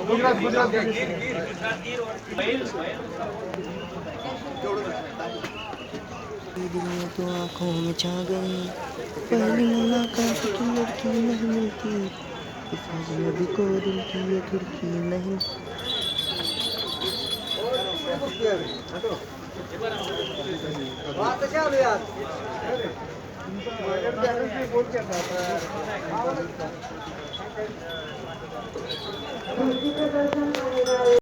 गुजरात गुजरात दिल में तो आंखों में छा गई, पहली मुलाकात की लड़की नहीं मिलती, इस अजनबी को दिल की ये खिड़की नहीं।